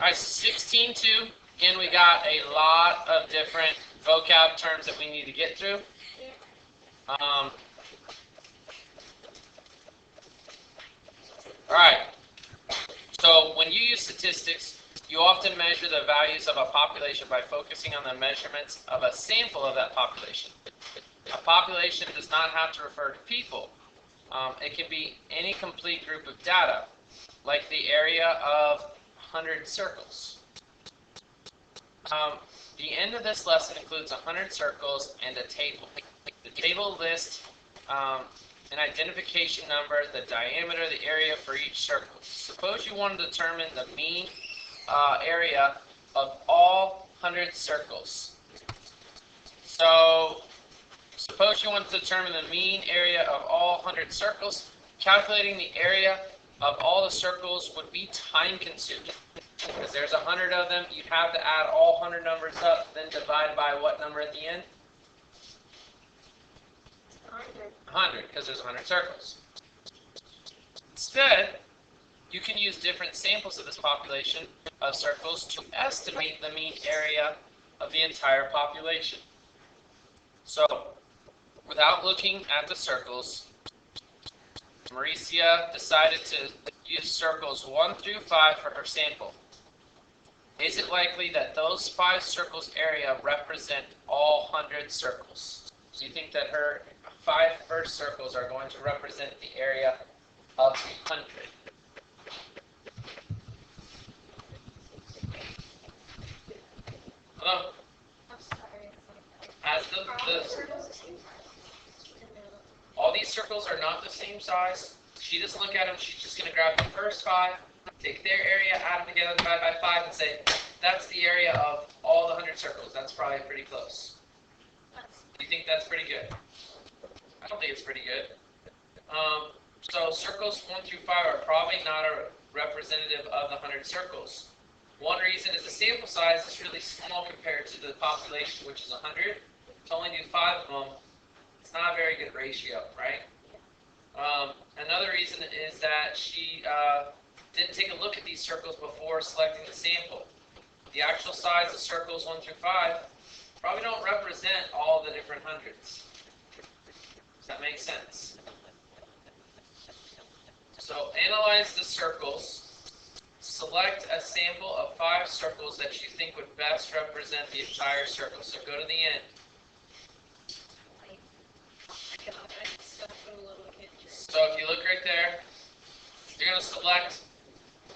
All right, 16.2. Again, we got a lot of different vocab terms that we need to get through. All right. So when you use statistics, you often measure the values of a population by focusing on the measurements of a sample of that population. A population does not have to refer to people. It can be any complete group of data, like the area of 100 circles. The end of this lesson includes 100 circles and a table. The table lists an identification number, the diameter, the area for each circle. Suppose you want to determine the mean area of all 100 circles. So, suppose you want to determine the mean area of all 100 circles. Calculating the area of all the circles would be time-consuming. Because there's 100 of them, you'd have to add all 100 numbers up, then divide by what number at the end? 100, because there's 100 circles. Instead, you can use different samples of this population of circles to estimate the mean area of the entire population. So, without looking at the circles, Mauricia decided to use circles 1 through 5 for her sample. Is it likely that those 5 circles area represent all 100 circles? Do you think that her 5 first circles are going to represent the area of 100? Hello? As all these circles are not the same size. She doesn't look at them. She's just going to grab the first 5, take their area, add them together, divide by 5, and say, that's the area of all the 100 circles. That's probably pretty close. Do you think that's pretty good? I don't think it's pretty good. So circles 1 through 5 are probably not a representative of the 100 circles. One reason is the sample size is really small compared to the population, which is 100. To only do 5 of them, it's not a very good ratio, right? Another reason is that she didn't take a look at these circles before selecting the sample. The actual size of circles 1 through 5 probably don't represent all the different hundreds. Does that make sense? So analyze the circles. Select a sample of 5 circles that you think would best represent the entire circle. So go to the end. So if you look right there, you're going to select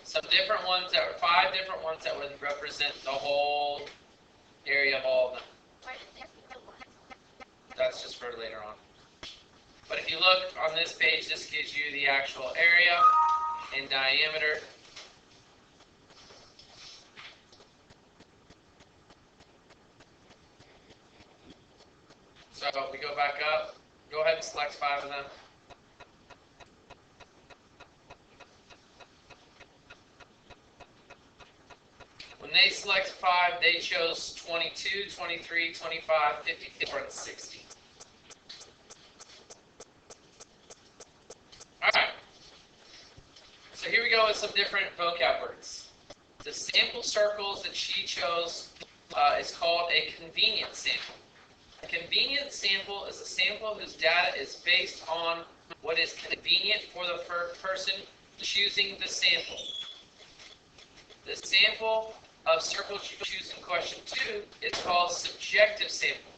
some different ones that were 5 different ones that would represent the whole area of all of them. That's just for later on. But if you look on this page, this gives you the actual area and diameter. So if we go back up, go ahead and select 5 of them. When they select 5, they chose 22, 23, 25, 54, and 60. Alright. So here we go with some different vocab words. The sample circles that she chose is called a convenient sample. A convenient sample is a sample whose data is based on what is convenient for the person choosing the sample. The sample of circles you choose in question 2 is called subjective sample.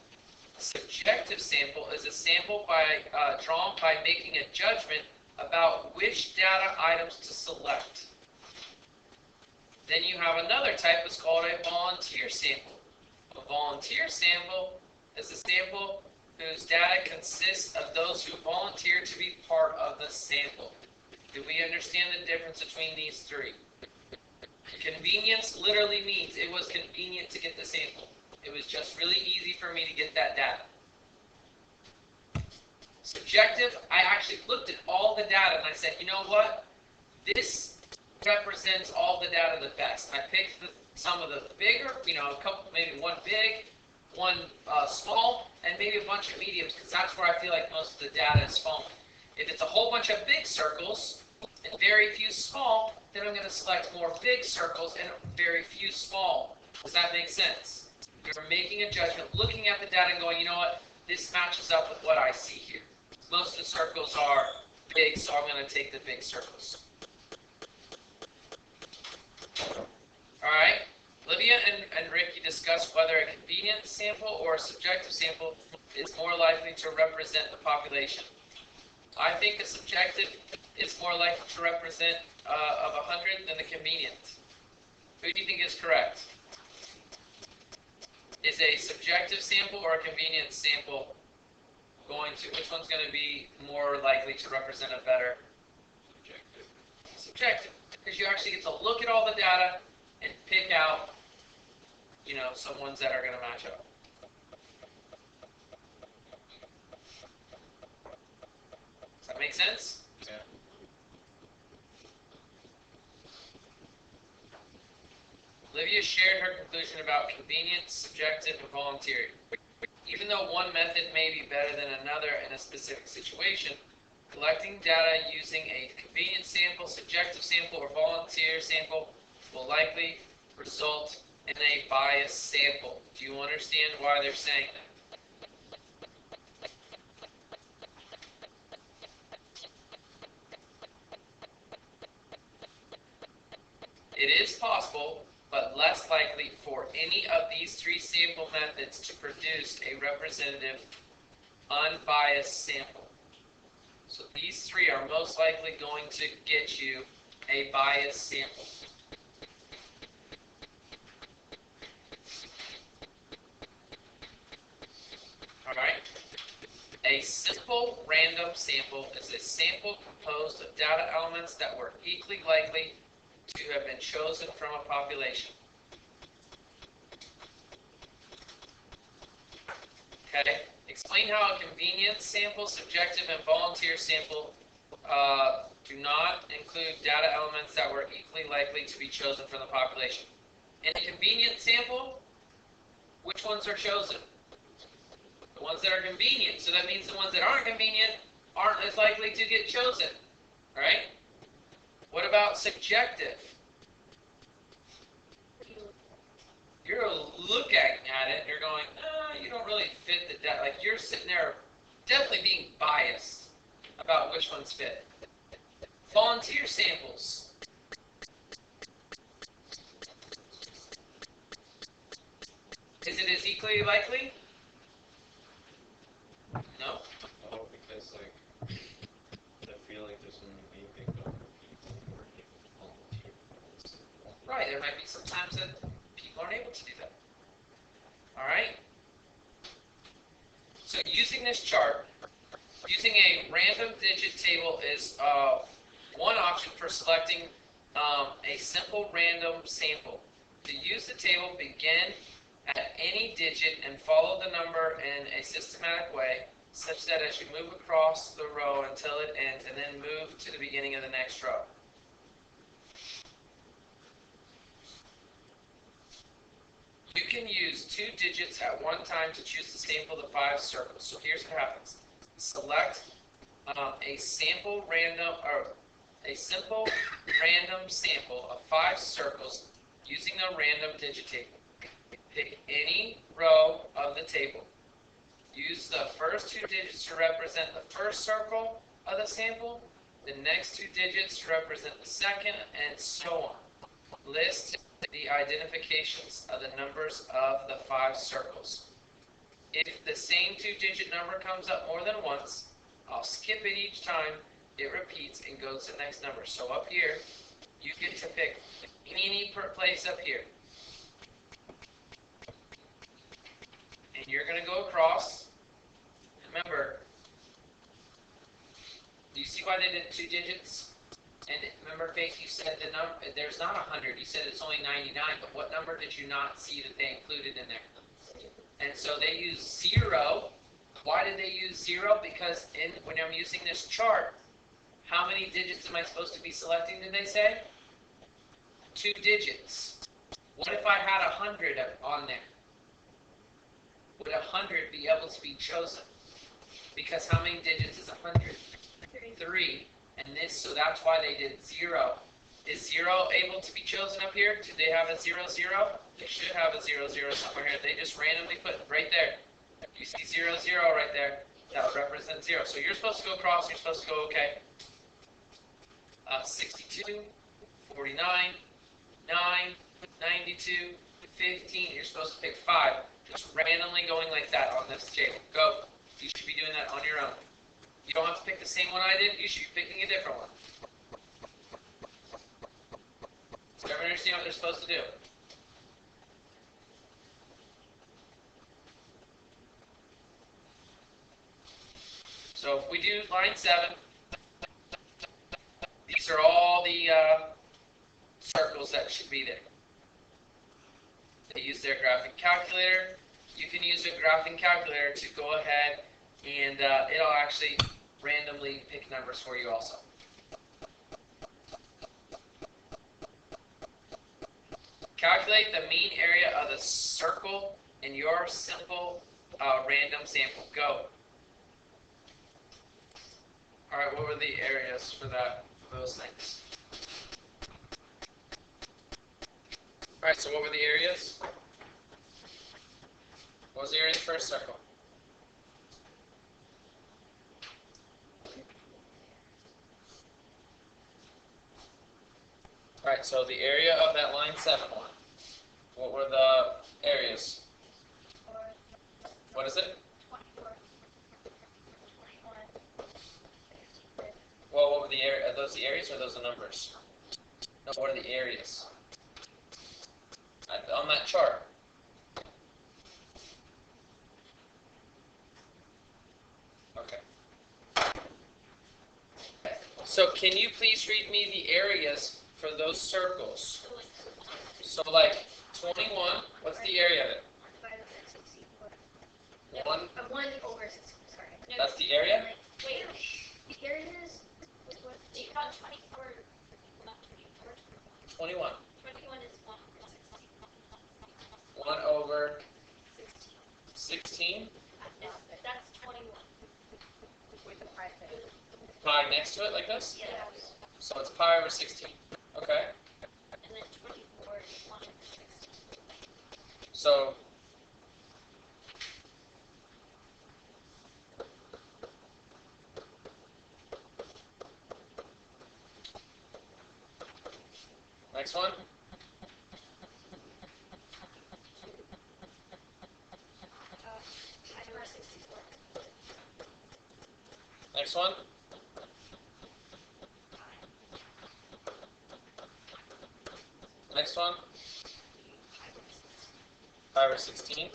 A subjective sample is a sample drawn by making a judgment about which data items to select. Then you have another type that's called a volunteer sample. A volunteer sample is a sample whose data consists of those who volunteer to be part of the sample. Do we understand the difference between these 3? Convenience literally means it was convenient to get the sample. It was just really easy for me to get that data. Subjective, I actually looked at all the data and I said, you know what? This represents all the data the best. I picked some of the bigger, a couple, maybe one big, one small, and maybe a bunch of mediums, because that's where I feel like most of the data is falling. If it's a whole bunch of big circles, and very few small, then I'm going to select more big circles and very few small. Does that make sense? You're making a judgment, looking at the data and going, you know what, this matches up with what I see here. Most of the circles are big, so I'm going to take the big circles. All right, Olivia and Ricky discussed whether a convenience sample or a subjective sample is more likely to represent the population. I think a subjective is more likely to represent of 100 than the convenient. Who do you think is correct? Is a subjective sample or a convenience sample going to, which one's going to be more likely to represent a better? Subjective. Subjective, because you actually get to look at all the data and pick out, you know, some ones that are going to match up. Does that make sense? Yeah. Olivia shared her conclusion about convenience, subjective, and voluntary. Even though one method may be better than another in a specific situation, collecting data using a convenience sample, subjective sample, or volunteer sample will likely result in a biased sample. Do you understand why they're saying that? It is possible, but less likely for any of these three sample methods to produce a representative, unbiased sample. So these three are most likely going to get you a biased sample. All right. A simple random sample is a sample composed of data elements that were equally likely to have been chosen from a population. Okay. Explain how a convenience sample, subjective, and volunteer sample do not include data elements that were equally likely to be chosen from the population. In a convenience sample, which ones are chosen? The ones that are convenient. So that means the ones that aren't convenient aren't as likely to get chosen. Right? What about subjective? You're looking at it, you're going, you don't really fit the data. Like, you're sitting there definitely being biased about which ones fit. Volunteer samples. Is it as equally likely? No. Oh, because like I feel like there's only a big number of people who are able to volunteer. Right, there might be some times that people aren't able to do that. All right. So using this chart, using a random digit table is one option for selecting a simple random sample. To use the table, begin at any digit and follow the number in a systematic way, such that as you move across the row until it ends, and then move to the beginning of the next row. You can use 2 digits at one time to choose the sample of 5 circles. So here's what happens. Select a simple random sample of 5 circles using the random digit table. Pick any row of the table. Use the first 2 digits to represent the first circle of the sample, the next 2 digits to represent the second, and so on. List the identifications of the numbers of the 5 circles. If the same 2-digit number comes up more than once, I'll skip it each time it repeats and goes to the next number. So up here, you get to pick any place up here. And you're going to go across. Remember, do you see why they did 2 digits? And remember, Faith, you said the number, there's not 100. You said it's only 99, but what number did you not see that they included in there? And so they used 0. Why did they use 0? Because when I'm using this chart, how many digits am I supposed to be selecting, did they say? 2 digits. What if I had 100 on there? Would 100 be able to be chosen? Because how many digits is 100? 3. And this, so that's why they did 0. Is 0 able to be chosen up here? Do they have a 0, 0? They should have a 0, 0 somewhere here. They just randomly put right there. You see 0, 0 right there. That would represent 0. So you're supposed to go across, you're supposed to go okay. 62, 49, 9, 92, 15. You're supposed to pick 5. Just randomly going like that on this table. Go. You should be doing that on your own. You don't have to pick the same one I did. You should be picking a different one. Does everyone understand what they're supposed to do? So if we do line 7, these are all the circles that should be there. They use their graphing calculator. You can use a graphing calculator to go ahead and it'll actually randomly pick numbers for you also. Calculate the mean area of the circle in your simple random sample. Go. All right, what were the areas for that? For those things. All right, so what were the areas? What was the area of the first circle? All right, so the area of that line 7 one. What were the areas? What is it? Well, what were the area? Are those the areas or are those the numbers? No, what are the areas? On that chart. Okay. So can you please read me the areas for those circles? So like 21, what's the area of it? 1 over 6. Sorry. That's the area? Wait, the area is 24. Not 24. 21. 21 is 1 over 16. 16. That's 21. With the pi thing. Pi next to it like this? Yeah. So it's pi over 16. Okay. And then 24 is 1 over 16. So next one. Pi over 64. Next one. Next one. Pi over 16.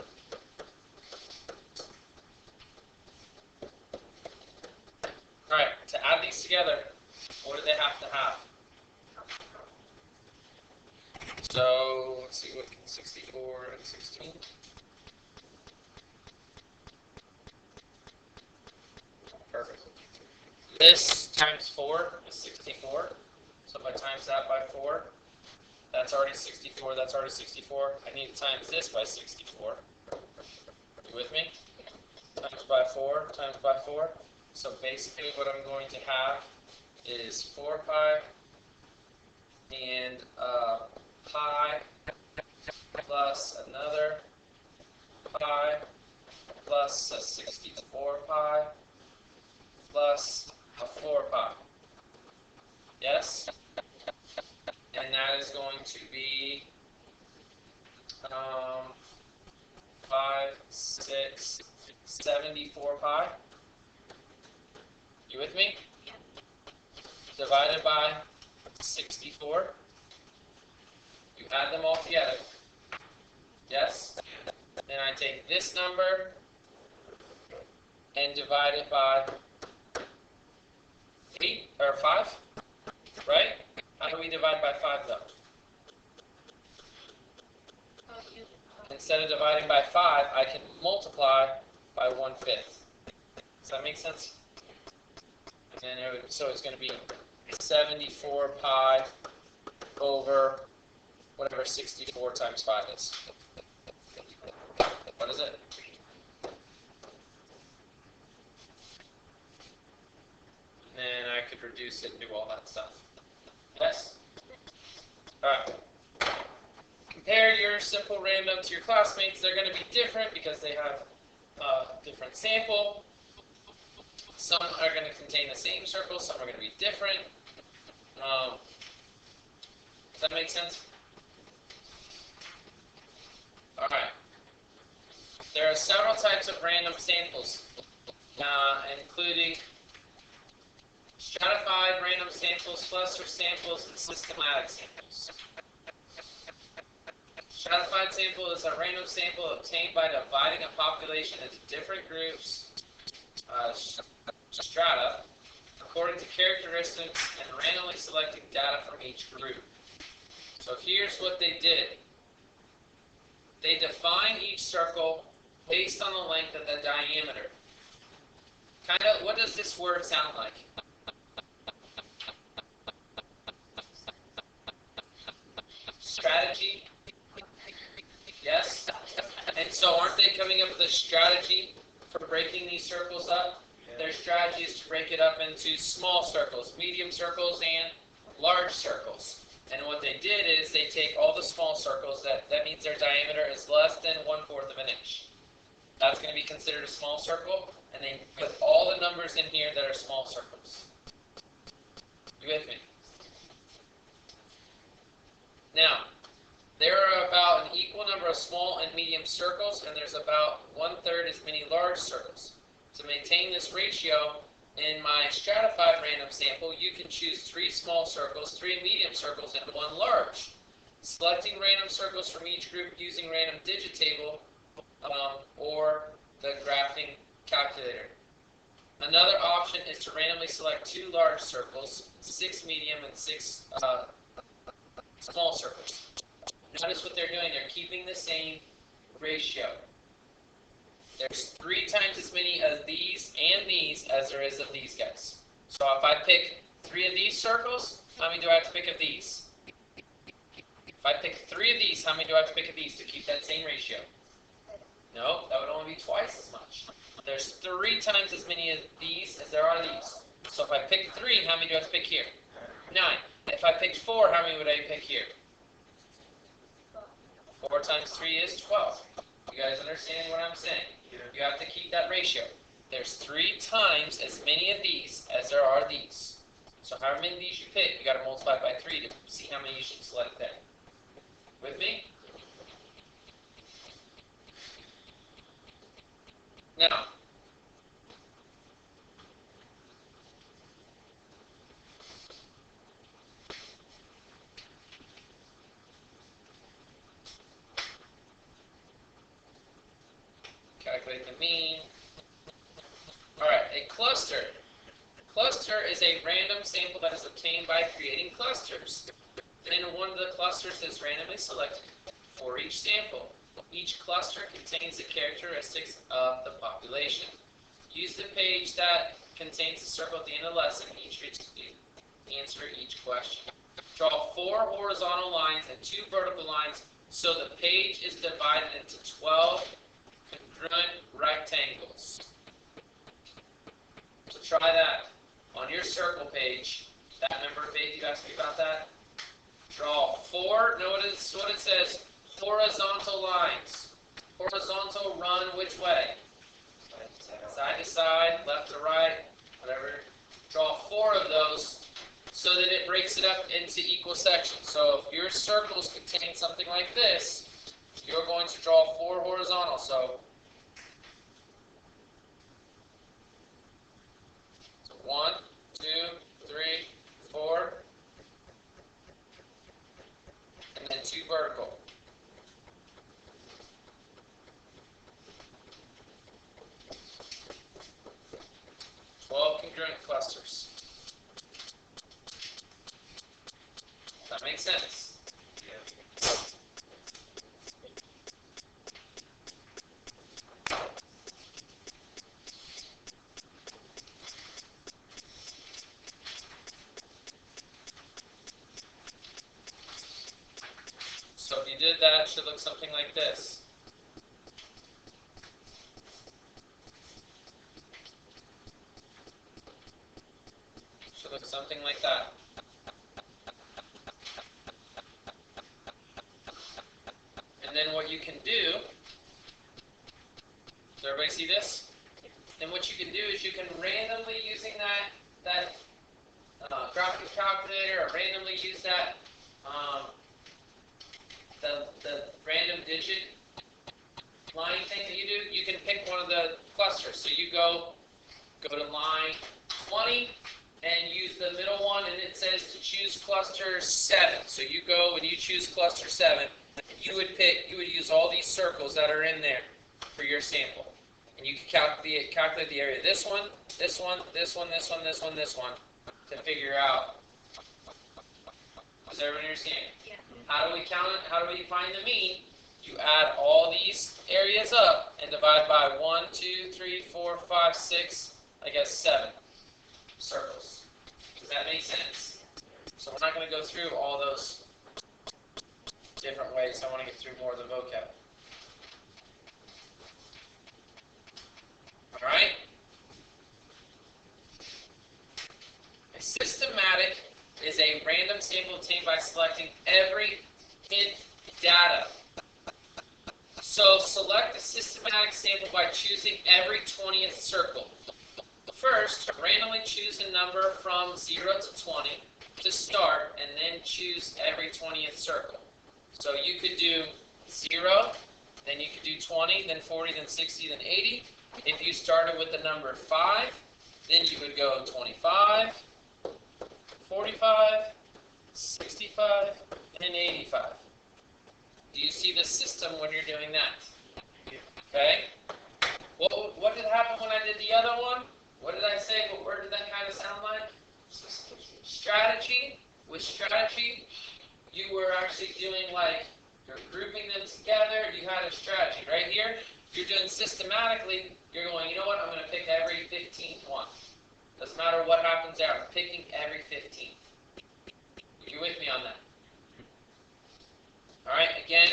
All right. To add these together, what do they have to have? So let's see, what can 64 and 16? Perfect. This times 4 is 64. So if I times that by 4, that's already 64. That's already 64. I need to times this by 64. You with me? Times by 4, times by 4. So basically what I'm going to have is 4 pi and pi plus another pi plus a 64 pi plus a 4 pi. Yes? And that is going to be 5, 6, 74 pi. You with me? Divided by 64. You add them all together. Yes? Then I take this number and divide it by 8 or 5. Right? How do we divide by 5 though? Instead of dividing by 5, I can multiply by 1/5. Does that make sense? And so it's going to be 74 pi over whatever 64 times 5 is. What is it? And then I could reduce it and do all that stuff. Yes? Alright. Compare your simple random to your classmates. They're going to be different because they have a different sample. Some are going to contain the same circle, some are going to be different. Does that make sense? Alright. There are several types of random samples, including stratified random samples, cluster samples, and systematic samples. Stratified sample is a random sample obtained by dividing a population into different groups, strata, according to characteristics and randomly selecting data from each group. So here's what they did. They define each circle based on the length of the diameter. Kind of, what does this word sound like? Strategy? Yes? And so aren't they coming up with a strategy for breaking these circles up? Their strategy is to break it up into small circles, medium circles, and large circles. And what they did is they take all the small circles, that means their diameter is less than 1/4 of an inch. That's going to be considered a small circle, and they put all the numbers in here that are small circles. You with me? Now, there are about an equal number of small and medium circles, and there's about 1/3 as many large circles. To maintain this ratio, in my stratified random sample, you can choose 3 small circles, 3 medium circles, and 1 large. Selecting random circles from each group using random digit table or the graphing calculator. Another option is to randomly select 2 large circles, 6 medium, and 6 small circles. Notice what they're doing. They're keeping the same ratio. There's 3 times as many of these and these as there is of these guys. So if I pick 3 of these circles, how many do I have to pick of these? If I pick 3 of these, how many do I have to pick of these to keep that same ratio? No, that would only be twice as much. There's 3 times as many of these as there are these. So if I pick 3, how many do I have to pick here? 9. If I picked 4, how many would I pick here? 4 times 3 is 12. You guys understand what I'm saying? You have to keep that ratio. There's 3 times as many of these as there are these. So however many of these you pick, you got to multiply by 3 to see how many you should select there. With me? Now, calculate the mean. Alright, a cluster. Cluster is a random sample that is obtained by creating clusters. Then one of the clusters is randomly selected for each sample. Each cluster contains the characteristics of the population. Use the page that contains the circle at the end of the lesson. Answer each question. Draw 4 horizontal lines and 2 vertical lines so the page is divided into 12 congruent rectangles. So try that on your circle page. That number of page you asked me about that. Draw 4. Notice what it says. Horizontal lines. Horizontal run which way? Side to side, left to right, whatever. Draw 4 of those so that it breaks it up into equal sections. So if your circles contain something like this, you're going to draw 4 horizontal. So 1, 2, 3, 4, and then 2 vertical. 12 congruent clusters. Does that make sense? So if you did that, it should look something like this. So it's something like that. And then what you can do, does everybody see this? Then what you can do is you can randomly, using that graphical calculator, or randomly use that the random digit line thing that you do. You can pick one of the clusters. So you go to line 20 and use the middle one, and it says to choose cluster 7. So you go and you choose cluster 7. You would use all these circles that are in there for your sample. And you can calculate the area. This one, this one, this one, this one, this one, this one, to figure out. Does everyone understand? Yeah. How do we count it? How do we find the mean? You add all these areas up and divide by 1, 2, 3, 4, 5, 6, I guess 7 circles. Does that make sense? So we're not going to go through all those different ways. I want to get through more of the vocab. All right? A systematic is a random sample obtained by selecting every hint data. So select a systematic sample by choosing every 20th circle. First, randomly choose a number from 0 to 20 to start, and then choose every 20th circle. So you could do 0, then you could do 20, then 40, then 60, then 80. If you started with the number 5, then you would go 25, 45, 65, and 85. Do you see the system when you're doing that? Okay? What did happen when I did the other one? What did I say? What word did that kind of sound like? Strategy. With strategy, you were actually doing like, you're grouping them together. You had a strategy. Right here, if you're doing systematically, you're going, you know what, I'm going to pick every 15th one. Doesn't matter what happens there, I'm picking every 15th. You with me on that? All right, again,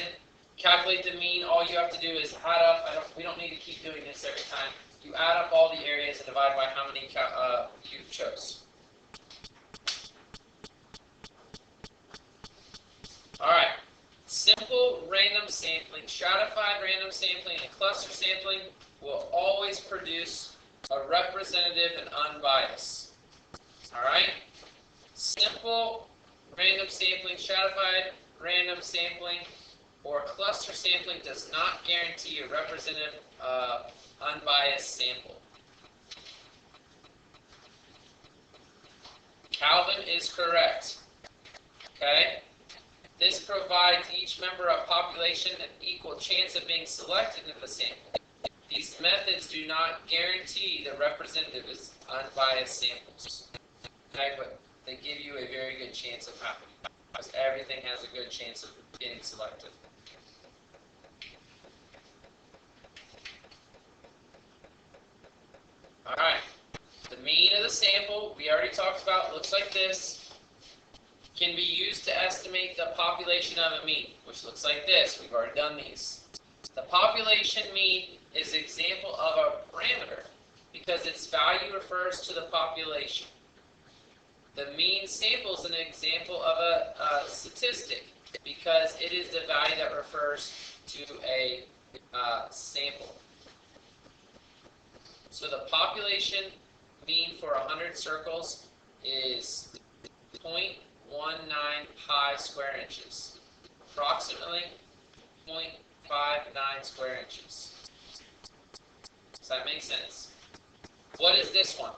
calculate the mean. All you have to do is add up. We don't need to keep doing this every time. You add up all the areas and divide by how many you chose. All right, simple random sampling, stratified random sampling, and cluster sampling will always produce a representative and unbiased. All right, simple random sampling, stratified random sampling, or cluster sampling does not guarantee a representative, unbiased sample. Calvin is correct. Okay? This provides each member of population an equal chance of being selected in the sample. These methods do not guarantee the representative is unbiased samples. Okay? But they give you a very good chance of happening. Because everything has a good chance of getting selected. Alright, the mean of the sample, we already talked about, looks like this. Can be used to estimate the population of a mean, which looks like this. We've already done these. The population mean is an example of a parameter because its value refers to the population. The mean sample is an example of a statistic because it is the value that refers to a sample. So the population mean for 100 circles is 0.19 pi square inches, approximately 0.59 square inches. Does that make sense? What is this one?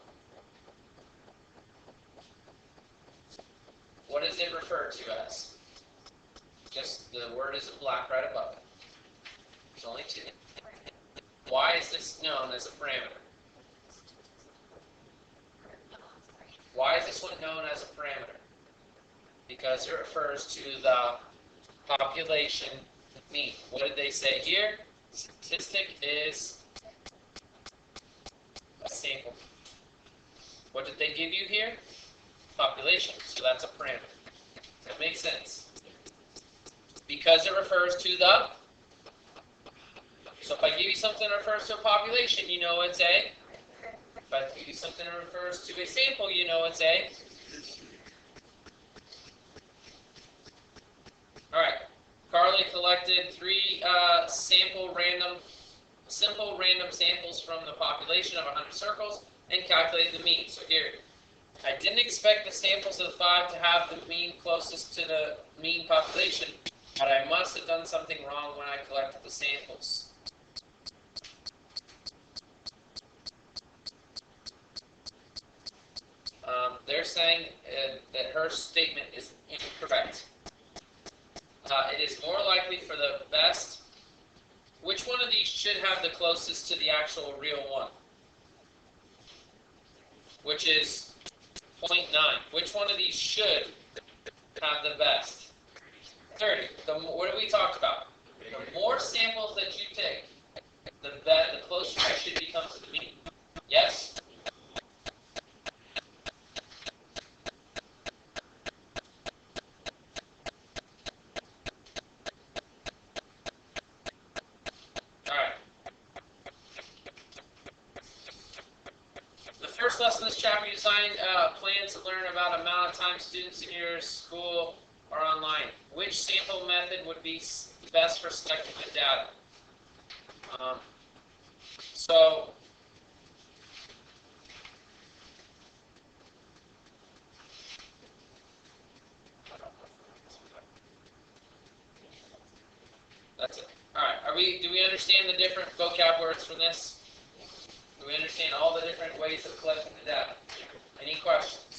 What does it refer to as? Just the word is in black right above it. There's only two. Why is this known as a parameter? Why is this one known as a parameter? Because it refers to the population mean. What did they say here? Statistic is a sample. What did they give you here? Population. So that's a parameter. That makes sense. Because it refers to the... So if I give you something that refers to a population, you know it's a... If I give you something that refers to a sample, you know it's a All right. Carly collected three simple random samples from the population of 100 circles and calculated the mean. So here, I didn't expect the samples of the 5 to have the mean closest to the mean population, but I must have done something wrong when I collected the samples. They're saying that her statement is incorrect. It is more likely for the best. Which one of these should have the closest to the actual real one? Which is 0.9. Which one of these should have the best? 30. What have we talked about? The more samples that you take, the closer you should become to the mean. Yes? Alright. The first lesson in this chapter, you design plans to learn about amount of time students in your school are online. Which sample method would be best for selecting the data? So, that's it. Alright, do we understand the different vocab words from this? Do we understand all the different ways of collecting the data? Any questions?